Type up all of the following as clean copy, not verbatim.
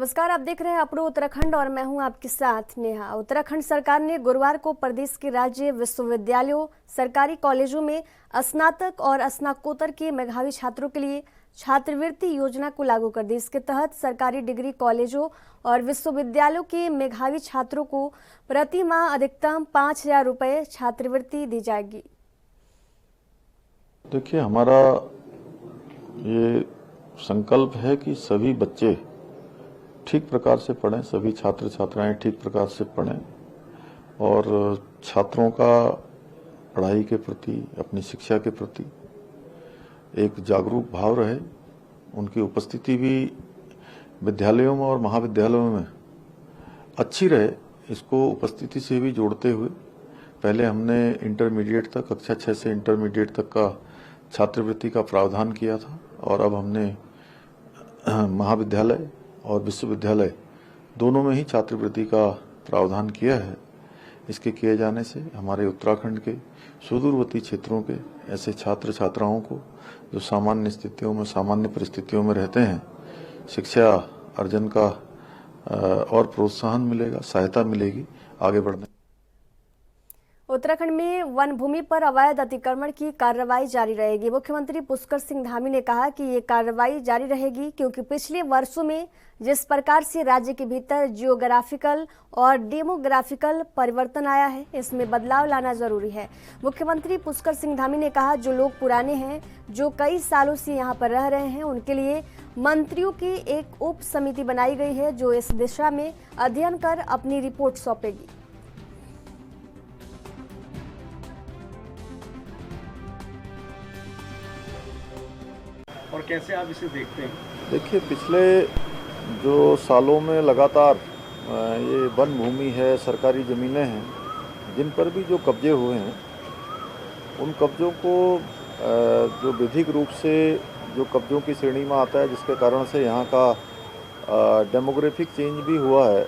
नमस्कार, आप देख रहे हैं अपनो उत्तराखंड और मैं हूं आपके साथ नेहा। उत्तराखंड सरकार ने गुरुवार को प्रदेश के राज्य विश्वविद्यालयों, सरकारी कॉलेजों में स्नातक और स्नातकोत्तर के मेधावी छात्रों के लिए छात्रवृत्ति योजना को लागू कर दी। इसके तहत सरकारी डिग्री कॉलेजों और विश्वविद्यालयों के मेधावी छात्रों को प्रति माह अधिकतम 5,000 रुपये छात्रवृत्ति दी जाएगी। देखिए, हमारा ये संकल्प है कि सभी बच्चे ठीक प्रकार से पढ़ें, सभी छात्र छात्राएं ठीक प्रकार से पढ़ें और छात्रों का पढ़ाई के प्रति, अपनी शिक्षा के प्रति एक जागरूक भाव रहे। उनकी उपस्थिति भी विद्यालयों में और महाविद्यालयों में अच्छी रहे। इसको उपस्थिति से भी जोड़ते हुए पहले हमने इंटरमीडिएट तक, कक्षा 6 से इंटरमीडिएट तक का छात्रवृत्ति का प्रावधान किया था और अब हमने महाविद्यालय और विश्वविद्यालय दोनों में ही छात्रवृत्ति का प्रावधान किया है। इसके किए जाने से हमारे उत्तराखंड के सुदूरवर्ती क्षेत्रों के ऐसे छात्र छात्राओं को जो सामान्य स्थितियों में, सामान्य परिस्थितियों में रहते हैं, शिक्षा अर्जन का और प्रोत्साहन मिलेगा, सहायता मिलेगी आगे बढ़ने। उत्तराखंड में वन भूमि पर अवैध अतिक्रमण की कार्रवाई जारी रहेगी। मुख्यमंत्री पुष्कर सिंह धामी ने कहा कि ये कार्रवाई जारी रहेगी क्योंकि पिछले वर्षों में जिस प्रकार से राज्य के भीतर जियोग्राफिकल और डेमोग्राफिकल परिवर्तन आया है, इसमें बदलाव लाना जरूरी है। मुख्यमंत्री पुष्कर सिंह धामी ने कहा, जो लोग पुराने हैं, जो कई सालों से यहाँ पर रह रहे हैं, उनके लिए मंत्रियों की एक उप समिति बनाई गई है जो इस दिशा में अध्ययन कर अपनी रिपोर्ट सौंपेगी। और कैसे आप इसे देखते हैं? देखिए, पिछले जो सालों में लगातार ये वन भूमि है, सरकारी ज़मीनें हैं, जिन पर भी जो कब्जे हुए हैं, उन कब्जों को जो विधिक रूप से जो कब्जों की श्रेणी में आता है, जिसके कारण से यहाँ का डेमोग्राफिक चेंज भी हुआ है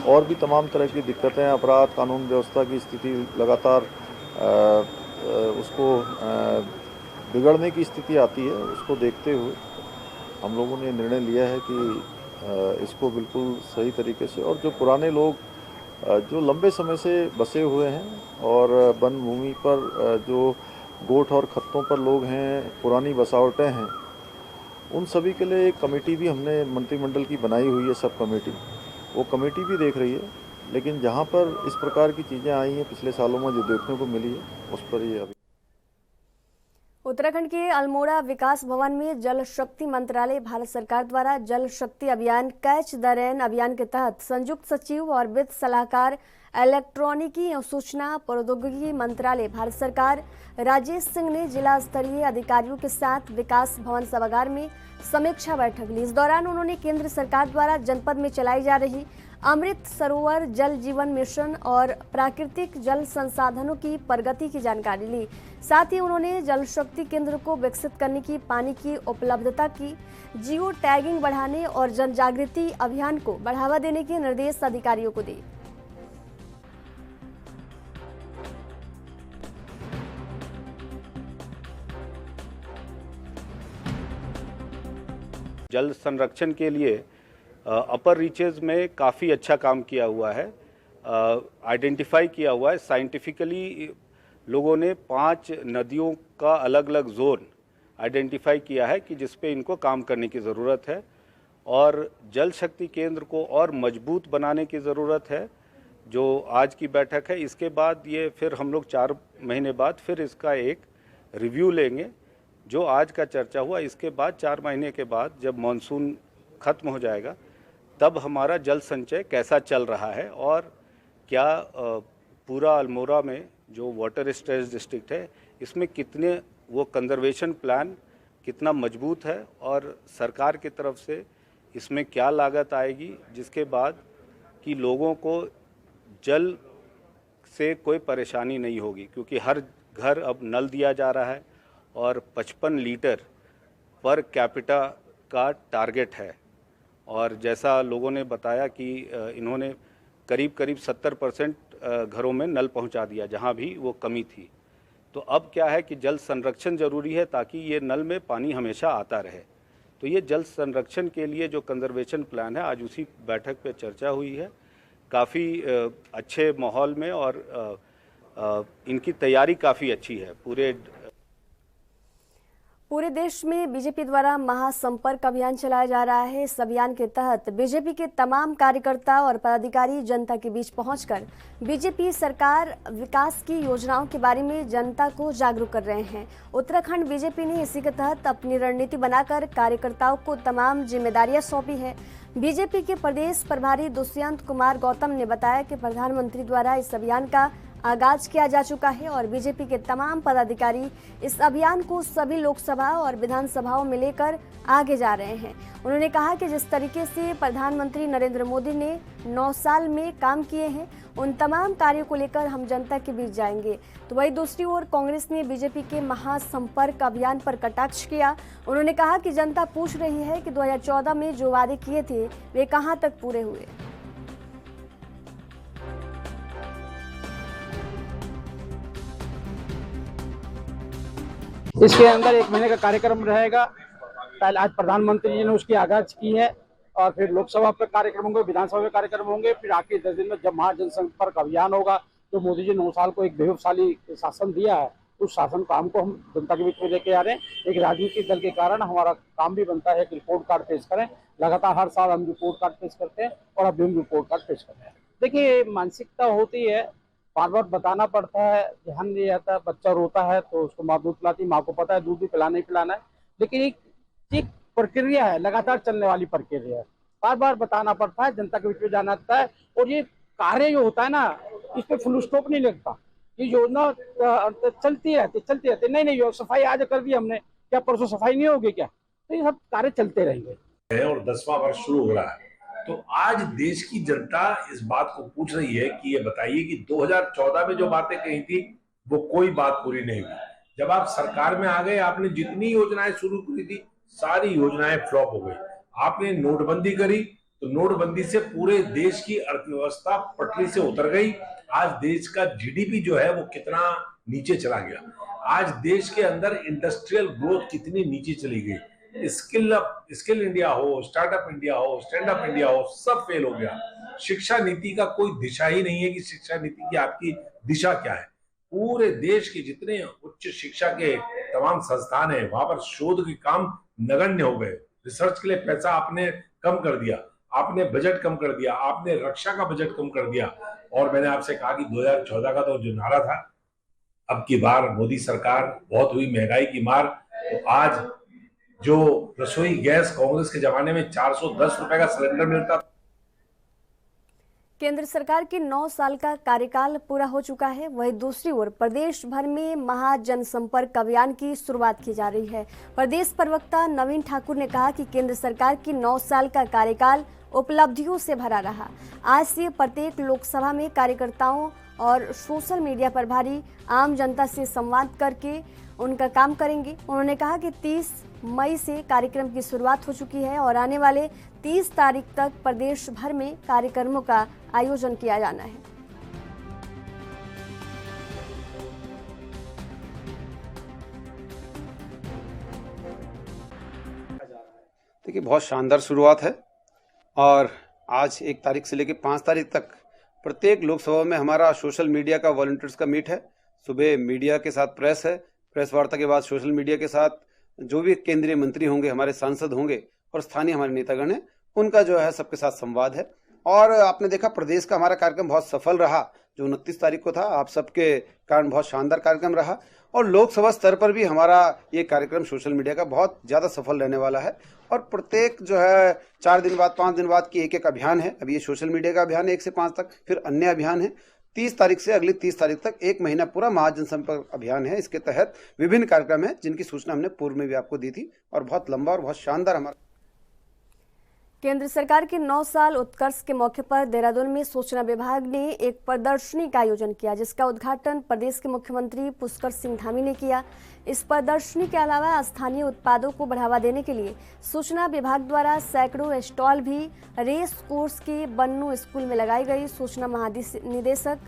और भी तमाम तरह की दिक्कतें, अपराध, कानून व्यवस्था की स्थिति लगातार उसको बिगड़ने की स्थिति आती है। उसको देखते हुए हम लोगों ने निर्णय लिया है कि इसको बिल्कुल सही तरीके से, और जो पुराने लोग जो लंबे समय से बसे हुए हैं और वन भूमि पर जो गोठ और खत्तों पर लोग हैं, पुरानी बसावटें हैं, उन सभी के लिए एक कमेटी भी हमने मंत्रिमंडल की बनाई हुई है, सब कमेटी। वो कमेटी भी देख रही है, लेकिन जहाँ पर इस प्रकार की चीज़ें आई हैं पिछले सालों में जो देखने को मिली है, उस पर ये अभी। उत्तराखंड के अल्मोड़ा विकास भवन में जल शक्ति मंत्रालय भारत सरकार द्वारा जल शक्ति अभियान कैच द रेन अभियान के तहत संयुक्त सचिव और वित्त सलाहकार इलेक्ट्रॉनिकी एवं सूचना प्रौद्योगिकी मंत्रालय भारत सरकार राजेश सिंह ने जिला स्तरीय अधिकारियों के साथ विकास भवन सभागार में समीक्षा बैठक ली। इस दौरान उन्होंने केंद्र सरकार द्वारा जनपद में चलाई जा रही अमृत सरोवर जल जीवन मिशन और प्राकृतिक जल संसाधनों की प्रगति की जानकारी ली। साथ ही उन्होंने जल शक्ति केंद्र को विकसित करने की, पानी की उपलब्धता की, जियो टैगिंग बढ़ाने और जन जागृति अभियान को बढ़ावा देने के निर्देश अधिकारियों को दिए। जल संरक्षण के लिए अपर रीचेज में काफ़ी अच्छा काम किया हुआ है, आइडेंटिफाई किया हुआ है। साइंटिफिकली लोगों ने 5 नदियों का अलग अलग जोन आइडेंटिफाई किया है कि जिस पे इनको काम करने की ज़रूरत है और जल शक्ति केंद्र को और मजबूत बनाने की ज़रूरत है। जो आज की बैठक है, इसके बाद ये फिर हम लोग 4 महीने बाद फिर इसका एक रिव्यू लेंगे। जो आज का चर्चा हुआ, इसके बाद 4 महीने के बाद जब मानसून ख़त्म हो जाएगा, तब हमारा जल संचय कैसा चल रहा है और क्या पूरा अल्मोड़ा में जो वाटर स्ट्रेस डिस्ट्रिक्ट है, इसमें कितने वो कंजर्वेशन प्लान कितना मजबूत है और सरकार की तरफ से इसमें क्या लागत आएगी, जिसके बाद कि लोगों को जल से कोई परेशानी नहीं होगी। क्योंकि हर घर अब नल दिया जा रहा है और 55 लीटर पर कैपिटा का टारगेट है। और जैसा लोगों ने बताया कि इन्होंने करीब 70% घरों में नल पहुंचा दिया जहां भी वो कमी थी। तो अब क्या है कि जल संरक्षण ज़रूरी है ताकि ये नल में पानी हमेशा आता रहे। तो ये जल संरक्षण के लिए जो कंजर्वेशन प्लान है, आज उसी बैठक पे चर्चा हुई है काफ़ी अच्छे माहौल में, और इनकी तैयारी काफ़ी अच्छी है। पूरे देश में बीजेपी द्वारा महासंपर्क अभियान चलाया जा रहा है। इस अभियान के तहत बीजेपी के तमाम कार्यकर्ता और पदाधिकारी जनता के बीच पहुंचकर बीजेपी सरकार विकास की योजनाओं के बारे में जनता को जागरूक कर रहे हैं। उत्तराखंड बीजेपी ने इसी के तहत अपनी रणनीति बनाकर कार्यकर्ताओं को तमाम जिम्मेदारियां सौंपी है। बीजेपी के प्रदेश प्रभारी दुष्यंत कुमार गौतम ने बताया कि प्रधानमंत्री द्वारा इस अभियान का आगाज किया जा चुका है और बीजेपी के तमाम पदाधिकारी इस अभियान को सभी लोकसभा और विधानसभाओं में लेकर आगे जा रहे हैं। उन्होंने कहा कि जिस तरीके से प्रधानमंत्री नरेंद्र मोदी ने 9 साल में काम किए हैं, उन तमाम कार्यों को लेकर हम जनता के बीच जाएंगे। तो वहीं दूसरी ओर कांग्रेस ने बीजेपी के महासंपर्क अभियान पर कटाक्ष किया। उन्होंने कहा कि जनता पूछ रही है कि 2014 में जो वादे किए थे वे कहां तक पूरे हुए। इसके अंदर 1 महीने का कार्यक्रम रहेगा। पहले आज प्रधानमंत्री जी ने उसकी आगाज की है और फिर लोकसभा पे कार्यक्रम होंगे, विधानसभा में कार्यक्रम होंगे, फिर आखिरी 10 दिन में जब महाजनसंपर्क अभियान होगा तो मोदी जी 9 साल को एक बेहूबशाली शासन दिया है, उस शासन काम को हम जनता के बीच में लेके आ रहे हैं। एक राजनीतिक दल के कारण हमारा काम भी बनता है कि रिपोर्ट कार्ड पेश करें। लगातार हर साल हम रिपोर्ट कार्ड पेश करते हैं और अभी हम रिपोर्ट कार्ड पेश कर रहे हैं। देखिए, मानसिकता होती है, बार बार बताना पड़ता है, ध्यान नहीं आता, बच्चा रोता है तो उसको माँ दूध पिलाती, माँ को पता है दूध भी पिलाना ही पिलाना है, लेकिन एक प्रक्रिया है, लगातार चलने वाली प्रक्रिया है। बार बार बताना पड़ता है, जनता के बीच में जाना पड़ता है। और ये कार्य जो होता है ना, इस पे फुल स्टॉप नहीं लगता, ये योजना चलती रहती। नहीं सफाई आज कर दी हमने, क्या परसों सफाई नहीं होगी क्या? तो ये सब कार्य चलते रहेंगे। और 10वां वर्ष शुरू हो रहा है, तो आज देश की जनता इस बात को पूछ रही है कि ये बताइए कि 2014 में जो बातें कही थी वो कोई बात पूरी नहीं हुई। जब आप सरकार में आ गए, आपने जितनी योजनाएं शुरू की थी सारी योजनाएं फ्लॉप हो गई। आपने नोटबंदी करी तो नोटबंदी से पूरे देश की अर्थव्यवस्था पटरी से उतर गई। आज देश का जीडीपी जो है वो कितना नीचे चला गया। आज देश के अंदर इंडस्ट्रियल ग्रोथ कितनी नीचे चली गई। स्किल इंडिया हो, स्टार्टअप इंडिया हो, स्टैंड अप इंडिया हो, सब फेल हो गया। शिक्षा नीति का कोई दिशा ही नहीं है कि शिक्षा नीति की आपकी दिशा क्या है। पूरे देश के जितने उच्च शिक्षा के तमाम संस्थान है, वहां पर शोध के काम नगण्य हो गए। रिसर्च के लिए पैसा आपने कम कर दिया, आपने बजट कम कर दिया, आपने रक्षा का बजट कम कर दिया। और मैंने आपसे कहा कि 2014 का तो जो नारा था, अब की बार मोदी सरकार बहुत हुई महंगाई की मार, तो आज जो रसोई गैस कांग्रेस के जमाने में 410 रुपए का सिलेंडर मिलता। केंद्र सरकार के 9 साल का कार्यकाल पूरा हो चुका है। वहीं दूसरी ओर प्रदेश भर में महाजनसंपर्क अभियान की शुरुआत की जा रही है। प्रदेश प्रवक्ता नवीन ठाकुर ने कहा कि केंद्र सरकार की 9 साल का कार्यकाल उपलब्धियों से भरा रहा। आज से प्रत्येक लोकसभा में कार्यकर्ताओं और सोशल मीडिया प्रभारी आम जनता से संवाद करके उनका काम करेंगे। उन्होंने कहा कि 30 मई से कार्यक्रम की शुरुआत हो चुकी है और आने वाले 30 तारीख तक प्रदेश भर में कार्यक्रमों का आयोजन किया जाना है। देखिए, बहुत शानदार शुरुआत है और आज 1 तारीख से लेकर 5 तारीख तक प्रत्येक लोकसभा में हमारा सोशल मीडिया का वॉलंटियर्स का मीट है। सुबह मीडिया के साथ प्रेस है, प्रेस वार्ता के बाद सोशल मीडिया के साथ जो भी केंद्रीय मंत्री होंगे, हमारे सांसद होंगे और स्थानीय हमारे नेतागण हैं, उनका जो है सबके साथ संवाद है। और आपने देखा प्रदेश का हमारा कार्यक्रम बहुत सफल रहा, जो 29 तारीख को था, आप सबके कारण बहुत शानदार कार्यक्रम रहा। और लोकसभा स्तर पर भी हमारा ये कार्यक्रम सोशल मीडिया का बहुत ज़्यादा सफल रहने वाला है। और प्रत्येक जो है 4 दिन बाद 5 दिन बाद की एक अभियान है। अभी ये सोशल मीडिया का अभियान है 1 से 5 तक, फिर अन्य अभियान है। 30 तारीख से अगली 30 तारीख तक 1 महीना पूरा महाजनसंपर्क अभियान है। इसके तहत विभिन्न कार्यक्रम है जिनकी सूचना हमने पूर्व में भी आपको दी थी और बहुत लंबा और बहुत शानदार हमारा। केंद्र सरकार के 9 साल उत्कर्ष के मौके पर देहरादून में सूचना विभाग ने एक प्रदर्शनी का आयोजन किया, जिसका उद्घाटन प्रदेश के मुख्यमंत्री पुष्कर सिंह धामी ने किया। इस प्रदर्शनी के अलावा स्थानीय उत्पादों को बढ़ावा देने के लिए सूचना विभाग द्वारा सैकड़ों स्टॉल भी रेस कोर्स के बन्नू स्कूल में लगाई गई। सूचना महानिदेशक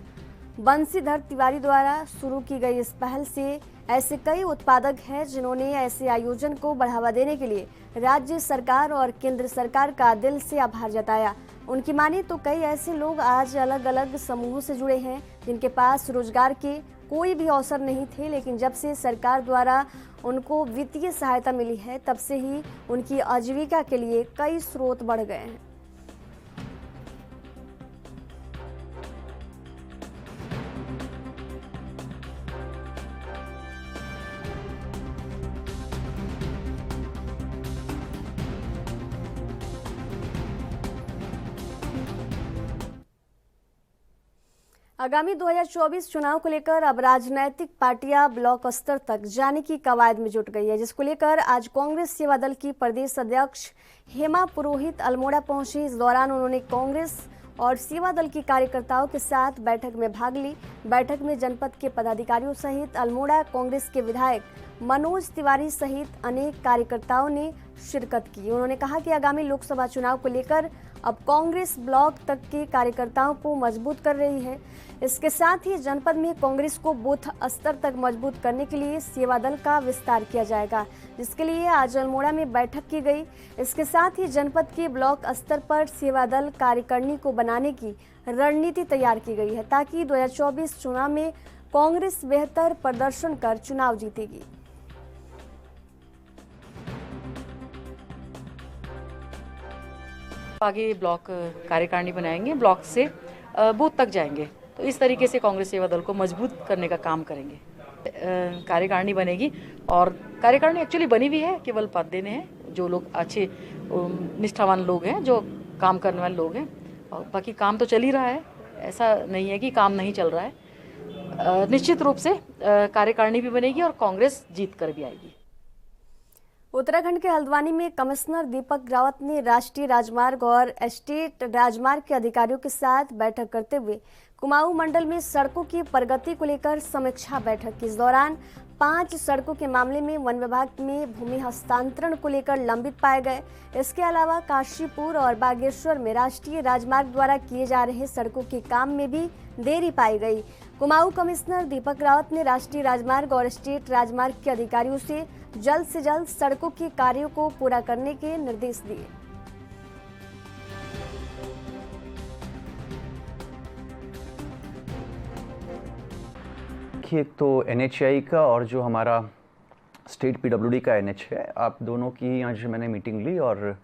बंसीधर तिवारी द्वारा शुरू की गई इस पहल से ऐसे कई उत्पादक हैं जिन्होंने ऐसे आयोजन को बढ़ावा देने के लिए राज्य सरकार और केंद्र सरकार का दिल से आभार जताया। उनकी माने तो कई ऐसे लोग आज अलग अलग समूहों से जुड़े हैं जिनके पास रोजगार के कोई भी अवसर नहीं थे, लेकिन जब से सरकार द्वारा उनको वित्तीय सहायता मिली है तब से ही उनकी आजीविका के लिए कई स्रोत बढ़ गए हैं। आगामी 2024 चुनाव को लेकर अब राजनीतिक पार्टियां ब्लॉक स्तर तक जाने की कवायद में जुट गई है, जिसको लेकर आज कांग्रेस सेवा दल की प्रदेश अध्यक्ष हेमा पुरोहित अल्मोड़ा पहुंची। इस दौरान उन्होंने कांग्रेस और सेवा दल के कार्यकर्ताओं के साथ बैठक में भाग ली। बैठक में जनपद के पदाधिकारियों सहित अल्मोड़ा कांग्रेस के विधायक मनोज तिवारी सहित अनेक कार्यकर्ताओं ने शिरकत की। उन्होंने कहा कि आगामी लोकसभा चुनाव को लेकर अब कांग्रेस ब्लॉक तक के कार्यकर्ताओं को मजबूत कर रही है। इसके साथ ही जनपद में कांग्रेस को बूथ स्तर तक मजबूत करने के लिए सेवा दल का विस्तार किया जाएगा, जिसके लिए आज अल्मोड़ा में बैठक की गई। इसके साथ ही जनपद के ब्लॉक स्तर पर सेवा दल कार्यकारिणी को बनाने की रणनीति तैयार की गई है, ताकि 2024 चुनाव में कांग्रेस बेहतर प्रदर्शन कर चुनाव जीतेगी। आगे ब्लॉक कार्यकारिणी बनाएंगे, ब्लॉक से बूथ तक जाएंगे, तो इस तरीके से कांग्रेस सेवा दल को मजबूत करने का काम करेंगे। कार्यकारिणी बनेगी और कार्यकारिणी एक्चुअली बनी भी है, केवल पद देने हैं। जो लोग अच्छे निष्ठावान लोग हैं, जो काम करने वाले लोग हैं, और बाकी काम तो चल ही रहा है, ऐसा नहीं है कि काम नहीं चल रहा है। निश्चित रूप से कार्यकारिणी भी बनेगी और कांग्रेस जीत कर भी आएगी। उत्तराखंड के हल्द्वानी में कमिश्नर दीपक रावत ने राष्ट्रीय राजमार्ग और स्टेट राजमार्ग के अधिकारियों के साथ बैठक करते हुए कुमाऊं मंडल में सड़कों की प्रगति को लेकर समीक्षा बैठक की। इस दौरान 5 सड़कों के मामले में वन विभाग में भूमि हस्तांतरण को लेकर लंबित पाए गए। इसके अलावा काशीपुर और बागेश्वर में राष्ट्रीय राजमार्ग द्वारा किए जा रहे सड़कों के काम में भी देरी पाई गई। कुमाऊं कमिश्नर दीपक रावत ने राष्ट्रीय राजमार्ग और स्टेट राजमार्ग के अधिकारियों से जल्द सड़कों के कार्यों को पूरा करने के निर्देश दिए। एक तो NHAI का और जो हमारा स्टेट PWD का NH है, आप दोनों की आज मैंने मीटिंग ली और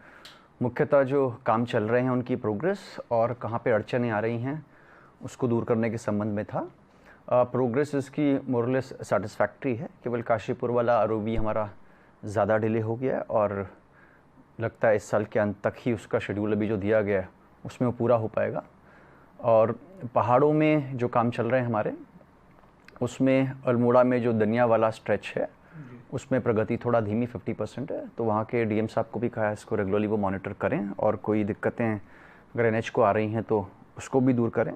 मुख्यतः जो काम चल रहे हैं उनकी प्रोग्रेस और कहाँ पे अड़चनें आ रही हैं उसको दूर करने के संबंध में था। प्रोग्रेस इसकी मोरलेस सेटिस्फैक्ट्री है। केवल काशीपुर वाला ROB हमारा ज़्यादा डिले हो गया है और लगता है इस साल के अंत तक ही उसका शेड्यूल अभी जो दिया गया है उसमें वो पूरा हो पाएगा। और पहाड़ों में जो काम चल रहे हैं हमारे, उसमें अल्मोड़ा में जो दनिया वाला स्ट्रेच है उसमें प्रगति थोड़ा धीमी 50% है, तो वहाँ के DM साहब को भी कहा है इसको रेगुलरली वो मॉनिटर करें और कोई दिक्कतें अगर NH को आ रही हैं तो उसको भी दूर करें।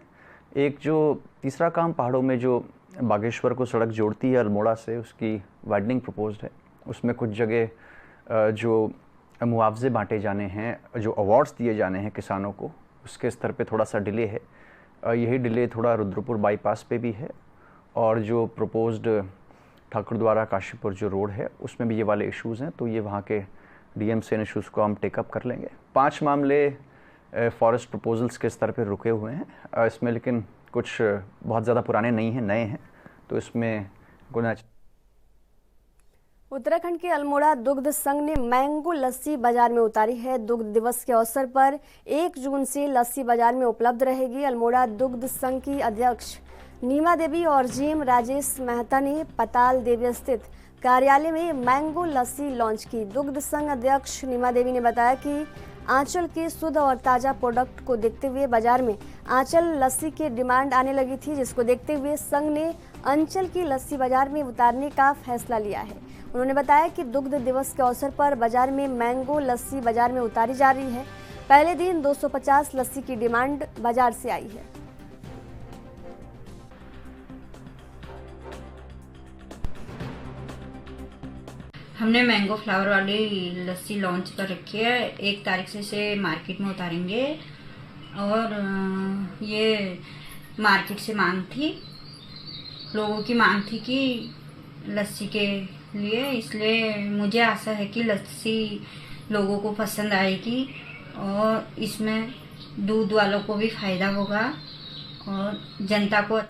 एक जो तीसरा काम पहाड़ों में जो बागेश्वर को सड़क जोड़ती है अल्मोड़ा से, उसकी वाइडनिंग प्रपोज्ड है। उसमें कुछ जगह जो मुआवजे बांटे जाने हैं, जो अवार्ड्स दिए जाने हैं किसानों को, उसके स्तर पे थोड़ा सा डिले है। यही डिले थोड़ा रुद्रपुर बाईपास पे भी है और जो प्रपोज्ड ठाकुरद्वारा काशीपुर जो रोड है उसमें भी ये वाले इश्यूज़ हैं, तो ये वहाँ के DM से इन इश्यूज़ को हम टेकअप कर लेंगे। 5 मामले फॉरेस्ट प्रपोजल्स के स्तर पर रुके हुए हैं इसमें, लेकिन कुछ बहुत ज़्यादा पुराने नहीं हैं, नए हैं, तो इसमें गुना। उत्तराखंड के अल्मोड़ा दुग्ध संघ ने मैंगो लस्सी बाजार में उतारी है। दुग्ध दिवस के अवसर पर 1 जून से लस्सी बाजार में उपलब्ध रहेगी। अल्मोड़ा दुग्ध संघ की अध्यक्ष नीमा देवी और GM राजेश मेहता ने पताल देवी स्थित कार्यालय में मैंगो लस्सी लॉन्च की। दुग्ध संघ अध्यक्ष नीमा देवी ने बताया कि आंचल के शुद्ध और ताज़ा प्रोडक्ट को देखते हुए बाजार में आंचल लस्सी की डिमांड आने लगी थी, जिसको देखते हुए संघ ने अंचल की लस्सी बाजार में उतारने का फैसला लिया है। उन्होंने बताया कि दुग्ध दिवस के अवसर पर बाजार में मैंगो लस्सी बाजार में उतारी जा रही है। पहले दिन 250 लस्सी की डिमांड बाजार से आई है। हमने मैंगो फ्लेवर वाली लस्सी लॉन्च कर रखी है। 1 तारीख से इसे मार्केट में उतारेंगे और ये मार्केट से मांग थी, लोगों की मांग थी कि लस्सी के लिए, इसलिए मुझे आशा है कि लस्सी लोगों को पसंद आएगी और इसमें दूध वालों को भी फायदा होगा और जनता को।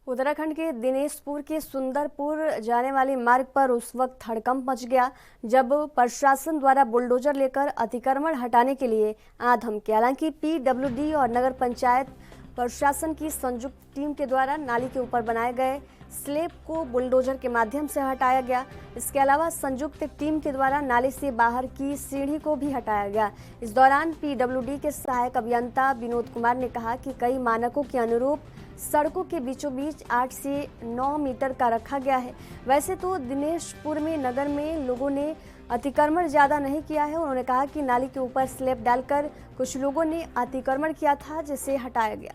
उत्तराखंड के दिनेशपुर के सुंदरपुर जाने वाले मार्ग पर उस वक्त हड़कंप मच गया जब प्रशासन द्वारा बुलडोजर लेकर अतिक्रमण हटाने के लिए आधम किया। हालांकि पीडब्ल्यूडी और नगर पंचायत प्रशासन की संयुक्त टीम के द्वारा नाली के ऊपर बनाए गए स्लैब को बुलडोजर के माध्यम से हटाया गया। इसके अलावा संयुक्त टीम के द्वारा नाले से बाहर की सीढ़ी को भी हटाया गया। इस दौरान पीडब्ल्यूडी के सहायक अभियंता विनोद कुमार ने कहा कि कई मानकों के अनुरूप सड़कों के बीचों बीच 8 से 9 मीटर का रखा गया है। वैसे तो दिनेशपुर में नगर में लोगों ने अतिक्रमण ज़्यादा नहीं किया है। उन्होंने कहा कि नाली के ऊपर स्लैब डालकर कुछ लोगों ने अतिक्रमण किया था, जिसे हटाया गया।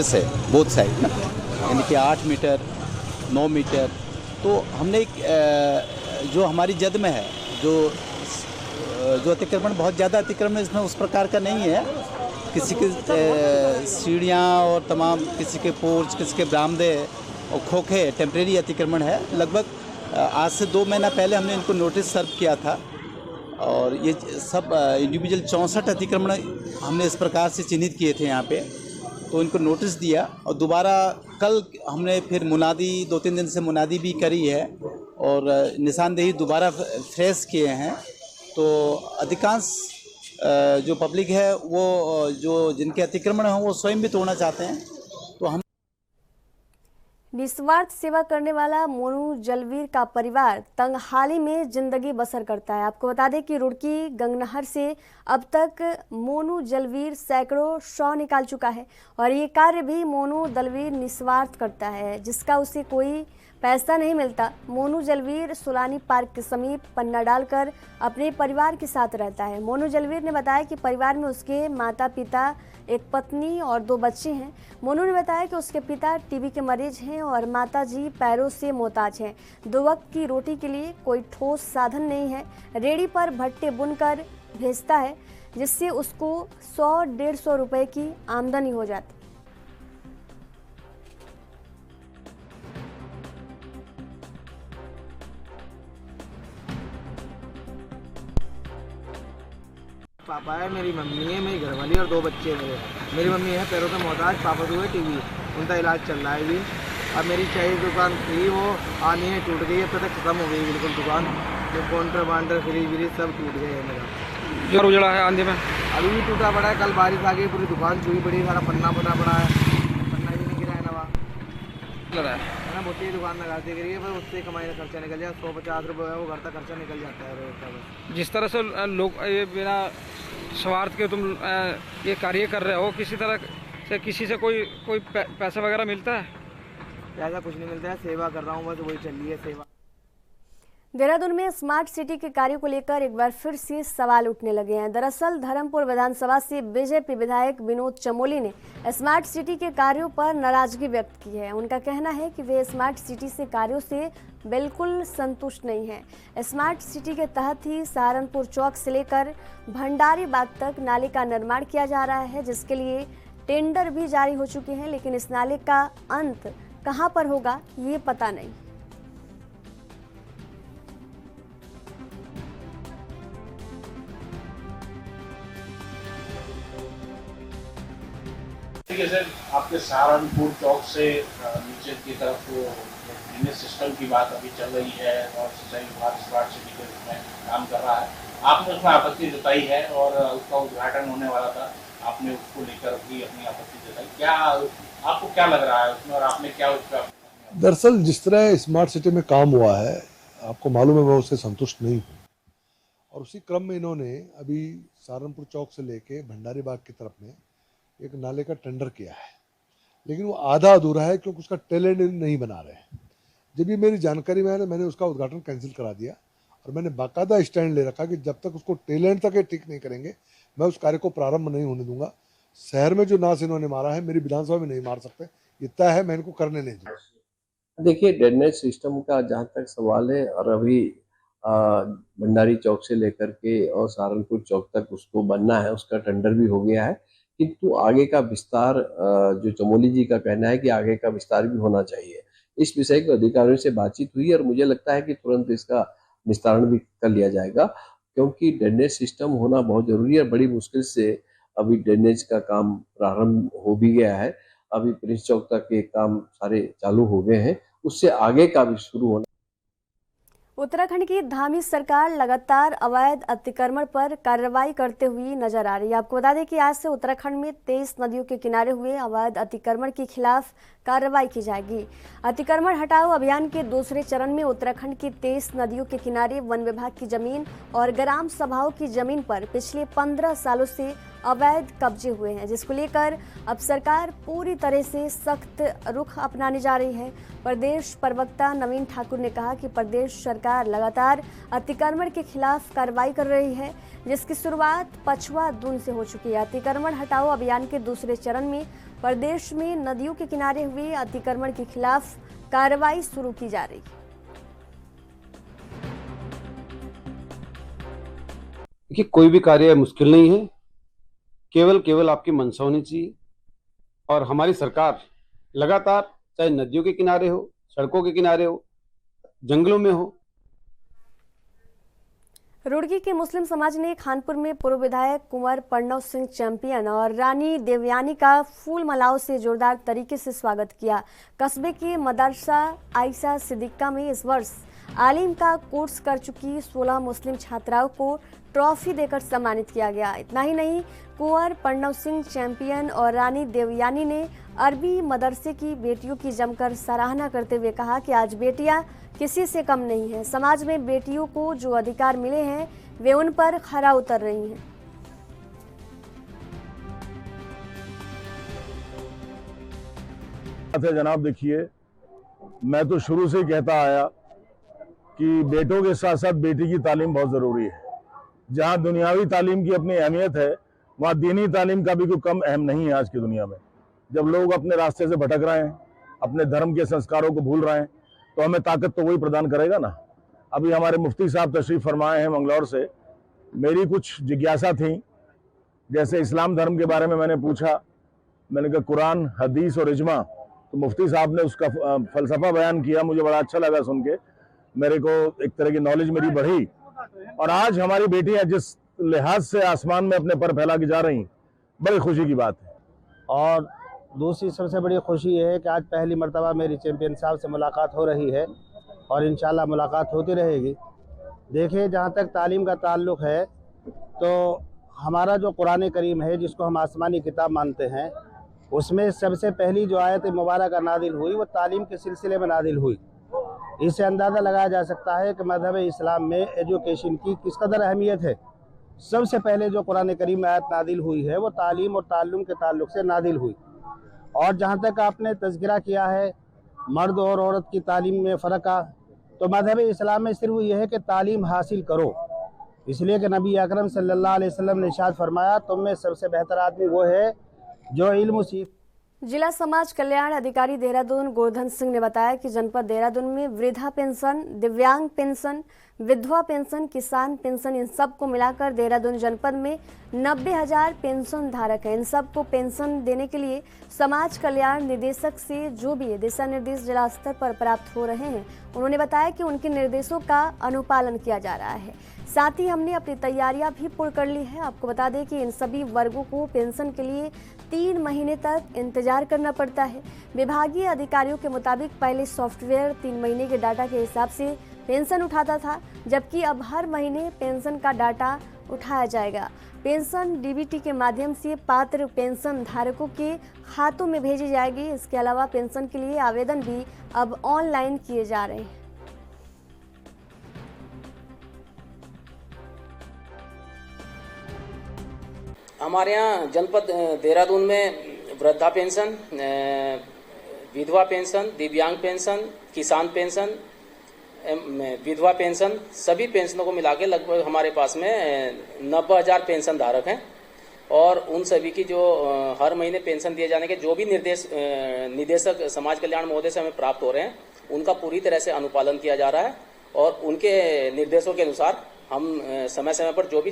से बोथ साइड ना, यानी कि 8 मीटर 9 मीटर, तो हमने एक जो हमारी जद में है जो अतिक्रमण, बहुत ज़्यादा अतिक्रमण इसमें उस प्रकार का नहीं है। किसी के सीढ़ियाँ और तमाम, किसी के पोर्च, किसी के बरामदे और खोखे टेम्परेरी अतिक्रमण है। लगभग आज से 2 महीना पहले हमने इनको नोटिस सर्व किया था और ये सब इंडिविजुअल 64 अतिक्रमण हमने इस प्रकार से चिन्हित किए थे यहाँ पे, तो इनको नोटिस दिया और दोबारा कल हमने फिर मुनादी 2-3 दिन से मुनादी भी करी है और निशानदेही दोबारा फ्रेश किए हैं। तो अधिकांश जो पब्लिक है वो जो जिनके अतिक्रमण हैं वो स्वयं भी तोड़ना चाहते हैं। तो हम निस्वार्थ सेवा करने वाला मोनू जलवीर का परिवार तंगहाली में जिंदगी बसर करता है। आपको बता दें कि रुड़की गंगनहर से अब तक मोनू जलवीर सैकड़ों शव निकाल चुका है और ये कार्य भी मोनू जलवीर निस्वार्थ करता है, जिसका उसे कोई पैसा नहीं मिलता। मोनू जलवीर सुलानी पार्क के समीप पन्ना डालकर अपने परिवार के साथ रहता है। मोनू जलवीर ने बताया कि परिवार में उसके माता पिता, एक पत्नी और 2 बच्चे हैं। मोनू ने बताया कि उसके पिता टीबी के मरीज हैं और माताजी पैरों से मोहताज हैं। 2 वक्त की रोटी के लिए कोई ठोस साधन नहीं है। रेडी पर भट्टे बुनकर भेजता है, जिससे उसको 100-150 रुपए की आमदनी हो जाती। पापा है, मेरी मम्मी है, मेरी घरवाली और 2 बच्चे मेरे। मेरी मम्मी है पैरों पे मोहताज, पापा तो है टीबी, उनका इलाज चल रहा है अभी। अब मेरी चाय की दुकान थी वो आनी है, टूट गई है, अब तक खत्म हो गई बिल्कुल दुकान। जो काउंटर वाउंटर फ्रिज व्रिज सब टूट गए है मेरा। जो उजड़ा है आंधी में अभी भी टूटा पड़ा है, कल बारिश आ गई, पूरी दुकान चूही पड़ी, सारा पन्ना बना पड़ा है, पन्ना भी नहीं गिरा है नवा लगा है ना। मोटी दुकान लगा दी गई है, पर उससे कमाई का खर्चा निकल जाए। 150 रुपये है वो घर तक खर्चा निकल जाता है रोज का। बस जिस तरह से लोग ये बिना स्वार्थ के तुम ये कार्य कर रहे हो, किसी तरह से किसी से कोई पैसा वगैरह मिलता है? पैसा कुछ नहीं मिलता है, सेवा कर रहा हूँ बस, वही चल रही है सेवा। देहरादून में स्मार्ट सिटी के कार्यों को लेकर एक बार फिर से सवाल उठने लगे हैं। दरअसल धर्मपुर विधानसभा से बीजेपी विधायक विनोद चमोली ने स्मार्ट सिटी के कार्यों पर नाराजगी व्यक्त की है। उनका कहना है कि वे स्मार्ट सिटी से कार्यों से बिल्कुल संतुष्ट नहीं है। स्मार्ट सिटी के तहत ही सहारनपुर चौक से लेकर भंडारी बाग तक नाले का निर्माण किया जा रहा है, जिसके लिए टेंडर भी जारी हो चुके हैं, लेकिन इस नाले का अंत कहां पर होगा ये पता नहीं। जैसे आपके सहारनपुर चौक से नीचे की तरफ ड्रेनेज सिस्टम की बात अभी चल रही है और सिंचाई विभाग स्मार्ट सिटी के रूप में काम कर रहा है, आपने उसमें आपत्ति जताई है और उसका उद्घाटन होने वाला था, आपने उसको लेकर भी अपनी आपत्ति जताई। क्या आपको क्या लग रहा है उसमें और आपने क्या उसका? दरअसल जिस तरह स्मार्ट सिटी में काम हुआ है, आपको मालूम है मैं उससे संतुष्ट नहीं हूँ और उसी क्रम में इन्होंने अभी सहारनपुर चौक से लेके भंडारी बाग की तरफ में एक नाले का टेंडर किया है, लेकिन वो आधा अधूरा है क्योंकि उसका टेलेंट नहीं बना रहे हैं। जब भी मेरी जानकारी में है मैंने उसका उद्घाटन कैंसिल करा दिया और मैंने बाकायदा स्टैंड ले रखा कि जब तक उसको टेलेंट तक ठीक नहीं करेंगे मैं उस कार्य को प्रारंभ नहीं होने दूंगा। शहर में जो नाश इन्होंने मारा है मेरी विधानसभा में नहीं मार सकते, ये तय है, मैं इनको करने नहीं दूंगा। देखिए, ड्रेनेज सिस्टम का जहाँ तक सवाल है, और अभी भंडारी चौक से लेकर के और सहारनपुर चौक तक उसको बनना है, उसका टेंडर भी हो गया है, किंतु आगे का विस्तार जो चमोली जी का कहना है कि आगे का विस्तार भी होना चाहिए। इस विषय को अधिकारियों से बातचीत हुई और मुझे लगता है कि तुरंत इसका निस्तारण भी कर लिया जाएगा, क्योंकि ड्रेनेज सिस्टम होना बहुत जरूरी है। बड़ी मुश्किल से अभी ड्रेनेज का काम प्रारंभ हो भी गया है, अभी प्रिंस चौक तक के काम सारे चालू हो गए हैं, उससे आगे का भी शुरू होना। उत्तराखंड की धामी सरकार लगातार अवैध अतिक्रमण पर कार्रवाई करते हुए नजर आ रही है। आपको बता दें कि आज से उत्तराखंड में 23 नदियों के किनारे हुए अवैध अतिक्रमण के खिलाफ कार्रवाई की जाएगी। अतिक्रमण हटाओ अभियान के दूसरे चरण में उत्तराखंड की 23 नदियों के किनारे वन विभाग की जमीन और ग्राम सभाओं की जमीन पर पिछले 15 सालों से अवैध कब्जे हुए हैं, जिसको लेकर अब सरकार पूरी तरह से सख्त रुख अपनाने जा रही है। प्रदेश प्रवक्ता नवीन ठाकुर ने कहा कि प्रदेश सरकार लगातार अतिक्रमण के खिलाफ कार्रवाई कर रही है, जिसकी शुरुआत पछुआ दून से हो चुकी है। अतिक्रमण हटाओ अभियान के दूसरे चरण में प्रदेश में नदियों के किनारे हुए अतिक्रमण के खिलाफ कार्रवाई शुरू की जा रही है। देखिए, कोई भी कार्य मुश्किल नहीं है, केवल आपकी मंशा होनी चाहिए। और हमारी सरकार लगातार, चाहे नदियों के किनारे हो, सड़कों के किनारे हो, जंगलों में हो। रुड़की के मुस्लिम समाज ने खानपुर में पूर्व विधायक कुंवर प्रणव सिंह चैंपियन और रानी देवयानी का फूल मालाओं से जोरदार तरीके से स्वागत किया। कस्बे के मदरसा आयशा सिद्दीका में इस वर्ष आलिम का कोर्स कर चुकी 16 मुस्लिम छात्राओं को ट्रॉफी देकर सम्मानित किया गया। इतना ही नहीं, कुंवर प्रणव सिंह चैंपियन और रानी देवयानी ने अरबी मदरसे की बेटियों की जमकर सराहना करते हुए कहा कि आज बेटियां किसी से कम नहीं है। समाज में बेटियों को जो अधिकार मिले हैं वे उन पर खरा उतर रही हैं। जनाब, देखिए, मैं तो शुरू से ही कहता आया कि बेटों के साथ साथ बेटी की तालीम बहुत ज़रूरी है। जहाँ दुनियावी तालीम की अपनी अहमियत है, वहाँ दीनी तालीम का भी कोई कम अहम नहीं है। आज की दुनिया में जब लोग अपने रास्ते से भटक रहे हैं, अपने धर्म के संस्कारों को भूल रहे हैं, तो हमें ताकत तो वही प्रदान करेगा ना। अभी हमारे मुफ्ती साहब तशरीफ़ फरमाए हैं मंगलौर से। मेरी कुछ जिज्ञासा थी, जैसे इस्लाम धर्म के बारे में मैंने पूछा, मैंने कहा कुरान, हदीस और इजमा, तो मुफ्ती साहब ने उसका फ़लसफ़ा बयान किया। मुझे बड़ा अच्छा लगा सुन के, मेरे को एक तरह की नॉलेज मेरी बढ़ी। और आज हमारी बेटियां जिस लिहाज से आसमान में अपने पर फैला के जा रही, बड़ी खुशी की बात है। और दूसरी सबसे बड़ी खुशी ये है कि आज पहली मर्तबा मेरी चैंपियन साहब से मुलाकात हो रही है और इंशाल्लाह मुलाकात होती रहेगी। देखिए, जहाँ तक तालीम का ताल्लुक़ है, तो हमारा जो कुरान करीम है, जिसको हम आसमानी किताब मानते हैं, उसमें सबसे पहली जो आयत मुबारक नादिल हुई वो तालीम के सिलसिले में नादिल हुई। इससे अंदाज़ा लगाया जा सकता है कि मज़हब इस्लाम में एजुकेशन की किस कदर अहमियत है। सबसे पहले जो कुरान करीम में आयत नादिल हुई है वो तालीम और ताल्लुम के ताल्लुक़ से नादिल हुई। और जहाँ तक आपने तज़किरा किया है मर्द और औरत की तालीम में फ़र्क का, तो मज़हब इस्लाम में सिर्फ ये है कि तालीम हासिल करो, इसलिए कि नबी अकरम सल्लल्लाहु अलैहि वसल्लम ने इरशाद फरमाया, तुम में सबसे बेहतर आदमी वो है जो इल्म सीख। जिला समाज कल्याण अधिकारी देहरादून गोवर्धन सिंह ने बताया कि जनपद देहरादून में वृद्धा पेंशन, दिव्यांग पेंशन, विधवा पेंशन, किसान पेंशन, इन सब को मिलाकर देहरादून जनपद में 90,000 पेंशन धारक हैं। इन सब को पेंशन देने के लिए समाज कल्याण निदेशक से जो भी दिशा निर्देश जिला स्तर पर प्राप्त हो रहे हैं, उन्होंने बताया कि उनके निर्देशों का अनुपालन किया जा रहा है। साथ ही हमने अपनी तैयारियां भी पूर्ण कर ली है। आपको बता दें कि इन सभी वर्गों को पेंशन के लिए 3 महीने तक इंतजार करना पड़ता है। विभागीय अधिकारियों के मुताबिक पहले सॉफ्टवेयर 3 महीने के डाटा के हिसाब से पेंशन उठाता था, जबकि अब हर महीने पेंशन का डाटा उठाया जाएगा। पेंशन डीबीटी के माध्यम से पात्र पेंशन धारकों के खातों में भेजी जाएगी। इसके अलावा पेंशन के लिए आवेदन भी अब ऑनलाइन किए जा रहे हैं। हमारे यहाँ जनपद देहरादून में वृद्धा पेंशन, विधवा पेंशन, दिव्यांग पेंशन, किसान पेंशन, विधवा पेंशन, सभी पेंशनों को मिला के लगभग हमारे पास में 90,000 पेंशन धारक हैं। और उन सभी की जो हर महीने पेंशन दिए जाने के जो भी निदेशक समाज कल्याण महोदय से हमें प्राप्त हो रहे हैं, उनका पूरी तरह से अनुपालन किया जा रहा है और उनके निर्देशों के अनुसार हम समय समय पर जो भी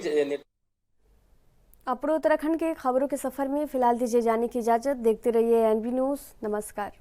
अपने उत्तराखंड के खबरों के सफर में फिलहाल दीजिए जाने की इजाजत। देखते रहिए एनबी न्यूज़। नमस्कार।